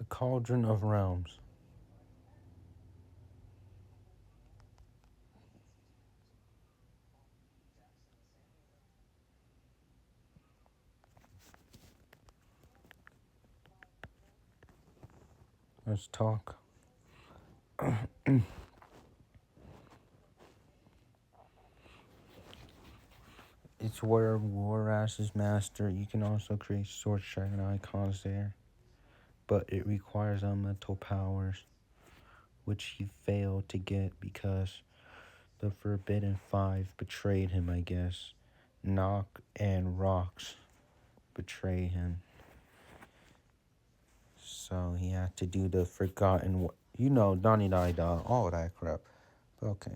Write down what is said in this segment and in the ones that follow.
The Cauldron of Realms. Let's talk. It's where Warras is master. You can also create sword dragon icons there, but it requires elemental powers, which he failed to get because the Forbidden Five betrayed him, I guess. Knock and Rocks betrayed him. So he had to do the Forgotten... Donnie Da, all that crap. But okay.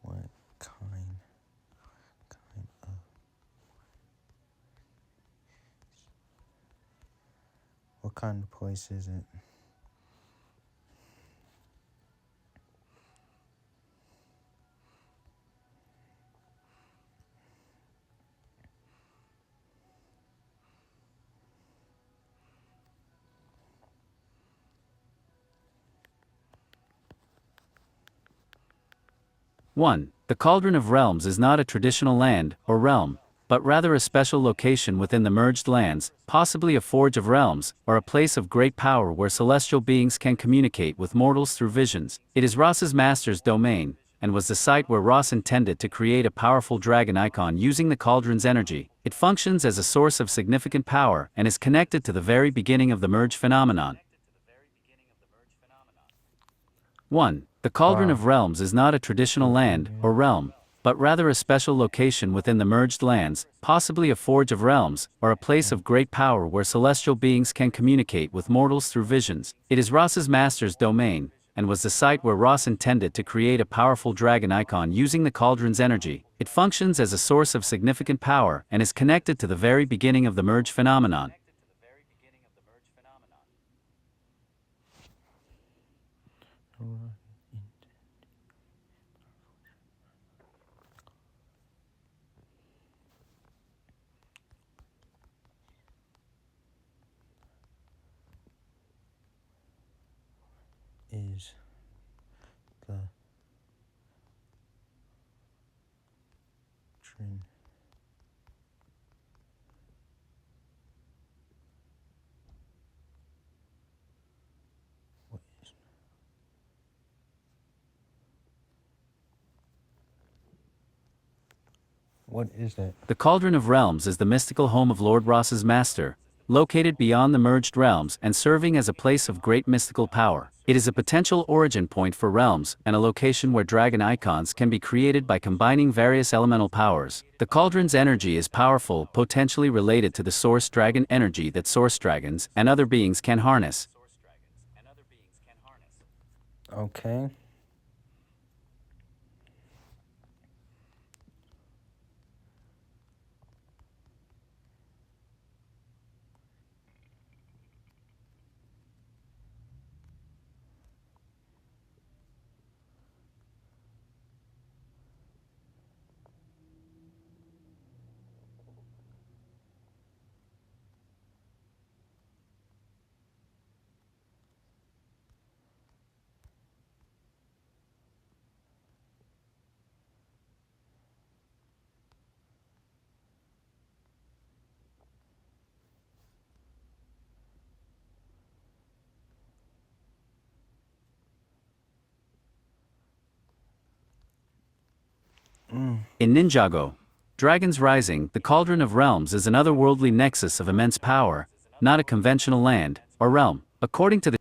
What kind of... What kind of place is it? One, the Cauldron of Realms is not a traditional land, or realm, but rather a special location within the merged lands, possibly a forge of realms, or a place of great power where celestial beings can communicate with mortals through visions. It is Ross's master's domain, and was the site where Ross intended to create a powerful dragon icon using the cauldron's energy. It functions as a source of significant power and is connected to the very beginning of the merge phenomenon. 1. The Cauldron Wow. of Realms is not a traditional land, or realm, but rather a special location within the merged lands, possibly a forge of realms, or a place of great power where celestial beings can communicate with mortals through visions. It is Ross's master's domain, and was the site where Ross intended to create a powerful dragon icon using the cauldron's energy. It functions as a source of significant power and is connected to the very beginning of the merge phenomenon. Is the trin what is that? The Cauldron of Realms is the mystical home of Lord Ross's master, located beyond the merged realms and serving as a place of great mystical power. It is a potential origin point for realms and a location where dragon icons can be created by combining various elemental powers. The cauldron's energy is powerful, potentially related to the source dragon energy that source dragons and other beings can harness. Okay. In Ninjago Dragons Rising, the Cauldron of Realms is an otherworldly nexus of immense power, not a conventional land or realm. According to the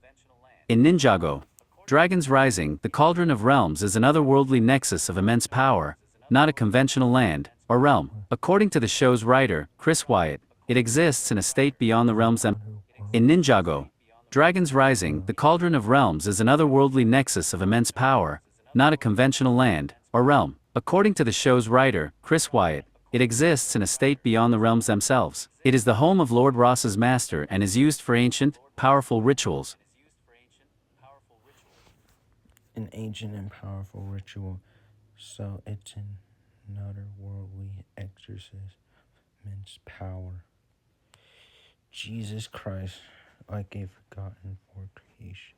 In Ninjago Dragons Rising, the Cauldron of Realms is an otherworldly nexus of immense power, not a conventional land or realm. According to the show's writer, Chris Wyatt, it exists in a state beyond the realms. In Ninjago Dragons Rising, the Cauldron of Realms is an otherworldly nexus of immense power, not a conventional land or realm. According to the show's writer, Chris Wyatt, it exists in a state beyond the realms themselves. It is the home of Lord Ross's master and is used for ancient, powerful rituals. An ancient and powerful ritual. So it's another worldly exorcist. Immense power. Jesus Christ. like a forgotten for creation.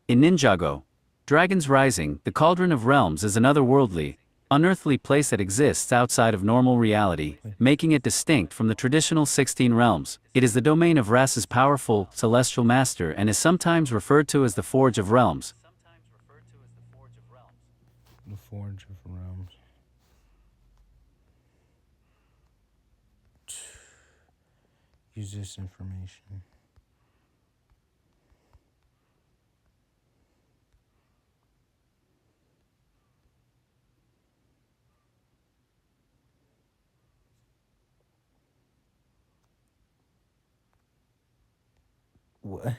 In Ninjago Dragons Rising, the Cauldron of Realms is an otherworldly, unearthly place that exists outside of normal reality, making it distinct from the traditional 16 realms. It is the domain of Rasa's powerful, celestial master and is sometimes referred to as the Forge of Realms. The Forge of Realms. Use this information. What?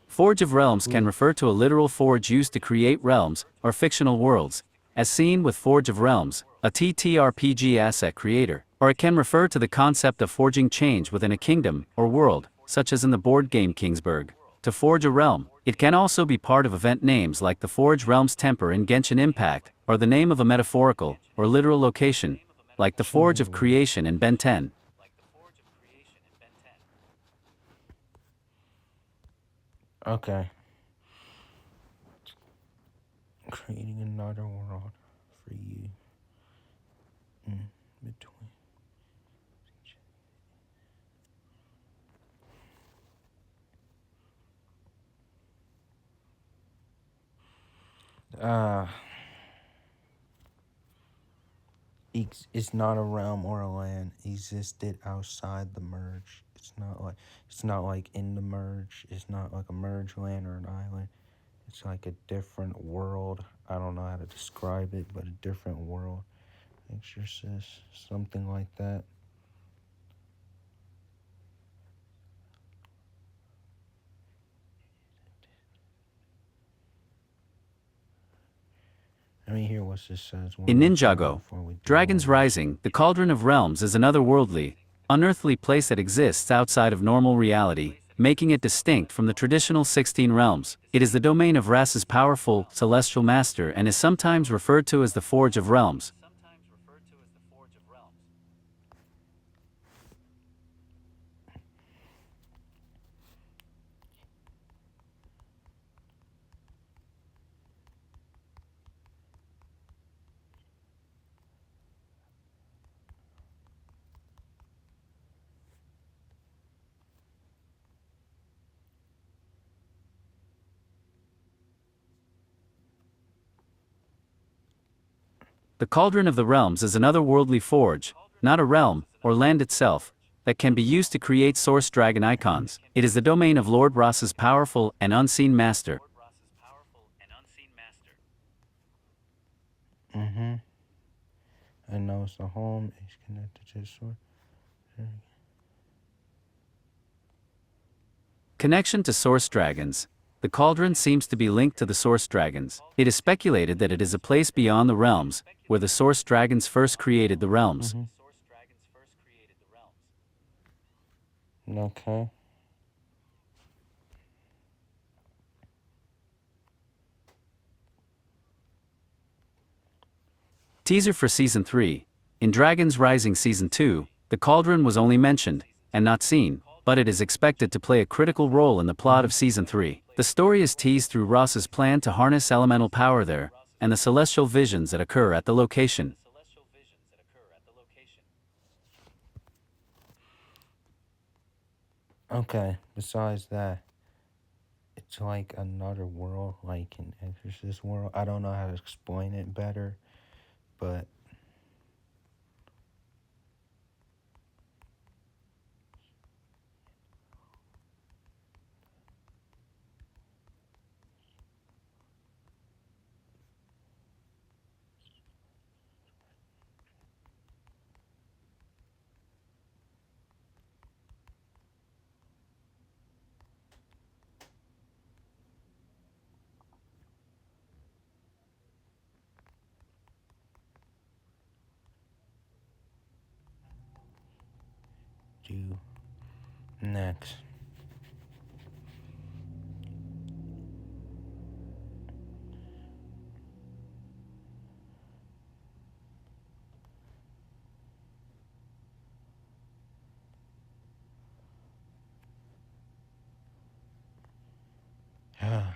Forge of Realms can refer to a literal forge used to create realms, or fictional worlds, as seen with Forge of Realms, a TTRPG asset creator, or it can refer to the concept of forging change within a kingdom, or world, such as in the board game Kingsburg. To forge a realm, it can also be part of event names like the Forge Realms Temper in Genshin Impact, or the name of a metaphorical, or literal location, like the Forge of Creation in Ben 10. Okay. Creating another world for you. Between. It's not a realm or a land. Existed outside the merge. It's not like in the merge. It's not like a merge land or an island. It's like a different world. I don't know how to describe it, but a different world. Exorcist, something like that. Let me hear what this says. In Ninjago Dragons Rising, the Cauldron of Realms is an otherworldly, unearthly place that exists outside of normal reality, making it distinct from the traditional 16 realms. It is the domain of Rasa's powerful, celestial master and is sometimes referred to as the Forge of Realms. The Cauldron of the Realms is an otherworldly forge, not a realm, or land itself, that can be used to create source dragon icons. It is the domain of Lord Rasa's powerful and unseen master. I know it's the home. It's connected to the source. Connection to source dragons. The cauldron seems to be linked to the source dragons. It is speculated that it is a place beyond the realms, where the source dragons first created the realms. Okay. Teaser for Season 3. In Dragons Rising Season 2, the cauldron was only mentioned, and not seen, but it is expected to play a critical role in the plot of Season 3. The story is teased through Ross's plan to harness elemental power there, and the celestial visions that occur at the location. Okay, besides that, it's like another world, like an Exorcist world. I don't know how to explain it better, but do next? Ah.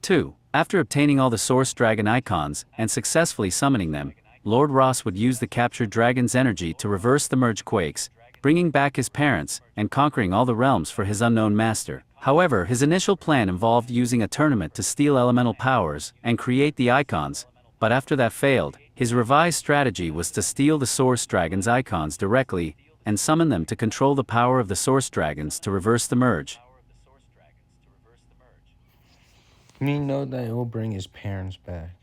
2. After obtaining all the Source Dragon icons and successfully summoning them, Lord Ross would use the captured dragon's energy to reverse the merge quakes, bringing back his parents and conquering all the realms for his unknown master. However, his initial plan involved using a tournament to steal elemental powers and create the icons, but after that failed, his revised strategy was to steal the Source Dragon's icons directly and summon them to control the power of the Source Dragons to reverse the merge. You know that it will bring his parents back.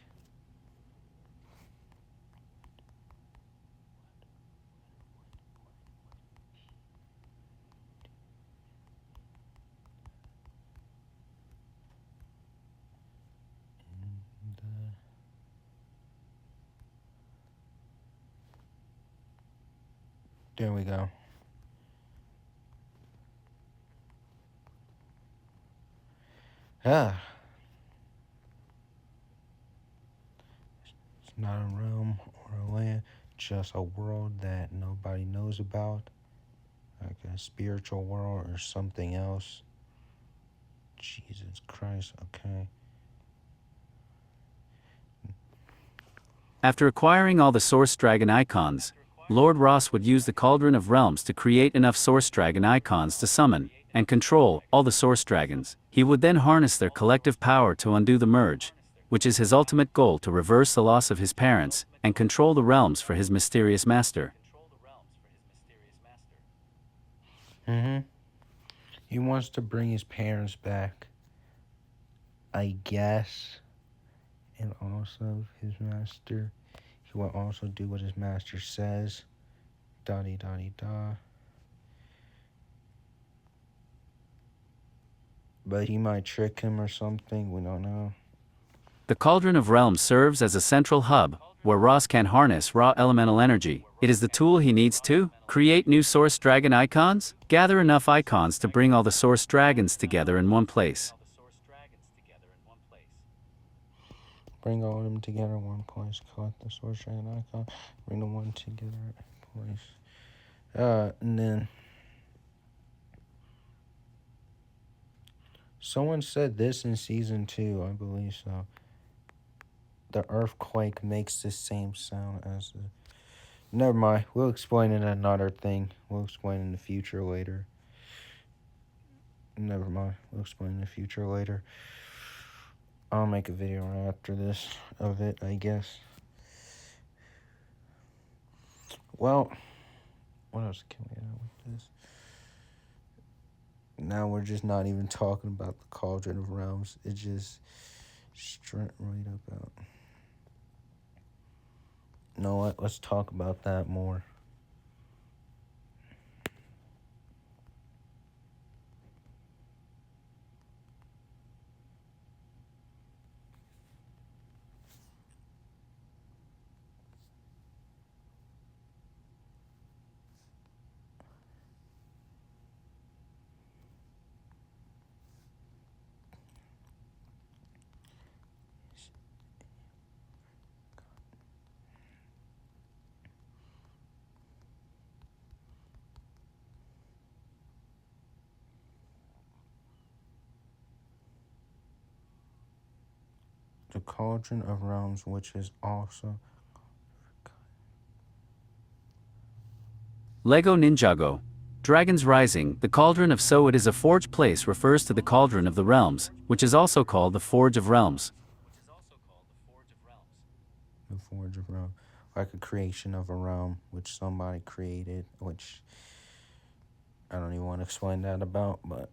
There we go. Ah. It's not a realm or a land, just a world that nobody knows about. Like a spiritual world or something else. Jesus Christ, okay. After acquiring all the Source Dragon icons, Lord Ross would use the Cauldron of Realms to create enough Source Dragon icons to summon and control all the Source Dragons. He would then harness their collective power to undo the merge, which is his ultimate goal to reverse the loss of his parents and control the realms for his mysterious master. He wants to bring his parents back, I guess. And also his master. He will also do what his master says. Dotty dotty da. But he might trick him or something. We don't know. The Cauldron of Realms serves as a central hub, where Ross can harness raw elemental energy. It is the tool he needs to create new Source Dragon icons, gather enough icons to bring all the Source Dragons together in one place. Bring all of them together in one place. Collect the Source Dragon icon. Bring the one together in place. And then someone said this in season 2, I believe so. The earthquake makes the same sound as the... Never mind. We'll explain it another thing. We'll explain in the future later. Never mind. We'll explain in the future later. I'll make a video right after this of it, I guess. Well, what else can we add with this? Now we're just not even talking about the Cauldron of Realms. It's just straight right about. You know what? Let's talk about that more. The Cauldron of Realms, which is also... Lego Ninjago Dragons Rising, the Cauldron of So It Is a Forge place refers to the Cauldron of the Realms, which is also called the Forge of Realms. The Forge of Realm. Like a creation of a realm, which somebody created, which I don't even want to explain that about, but...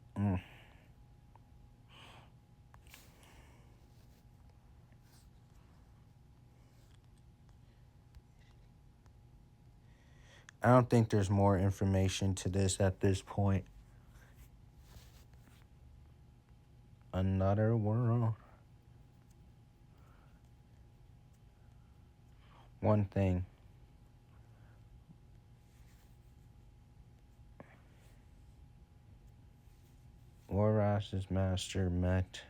I don't think there's more information to this at this point. Another world. One thing. Waras's master met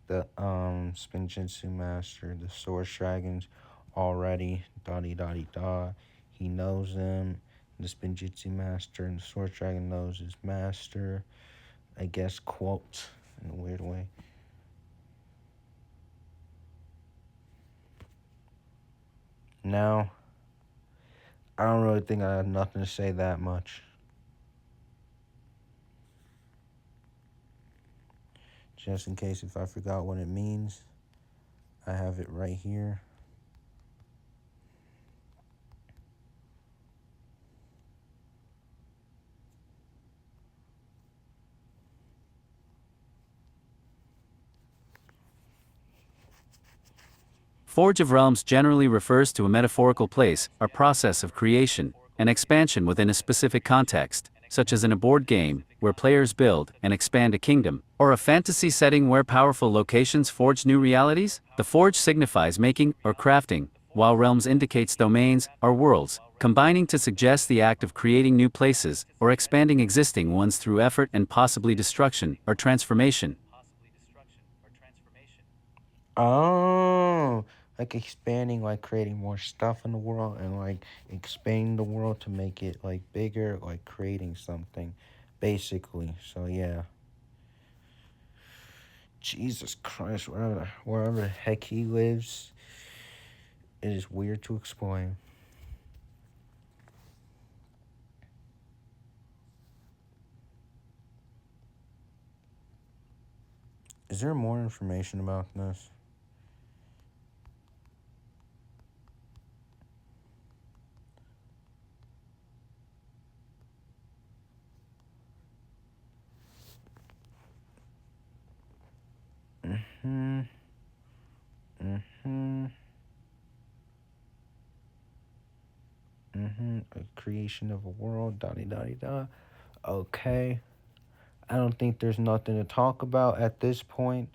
the Spinjitzu master, the Source Dragons, already. Dotty dotty da. He knows them. The Spinjitzu master and the Source Dragon knows his master. I guess quote in a weird way. Now, I don't really think I have nothing to say that much. Just in case if I forgot what it means, I have it right here. Forge of Realms generally refers to a metaphorical place or process of creation and expansion within a specific context, such as in a board game, where players build and expand a kingdom, or a fantasy setting where powerful locations forge new realities. The forge signifies making or crafting, while realms indicates domains or worlds, combining to suggest the act of creating new places or expanding existing ones through effort and possibly destruction or transformation. Oh, like expanding, like creating more stuff in the world and like expanding the world to make it like bigger, like creating something, basically. So yeah. Jesus Christ, wherever the heck he lives, it is weird to explain. Is there more information about this? Hmm. Hmm. A creation of a world. Dotty dotty da. Okay. I don't think there's nothing to talk about at this point.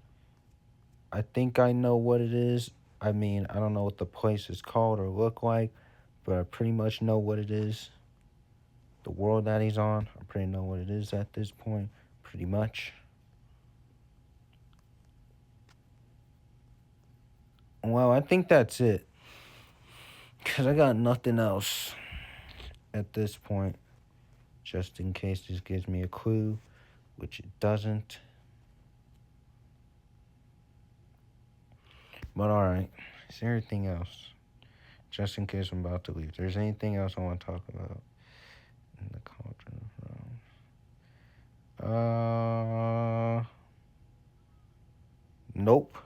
I think I know what it is. I mean, I don't know what the place is called or look like, but I pretty much know what it is. The world that he's on, I pretty know what it is at this point. Pretty much. Well, I think that's it. Because I got nothing else at this point. Just in case this gives me a clue, which it doesn't. But alright. Is there anything else? Just in case I'm about to leave. If there's anything else I want to talk about in the Cauldron of Realms. Nope.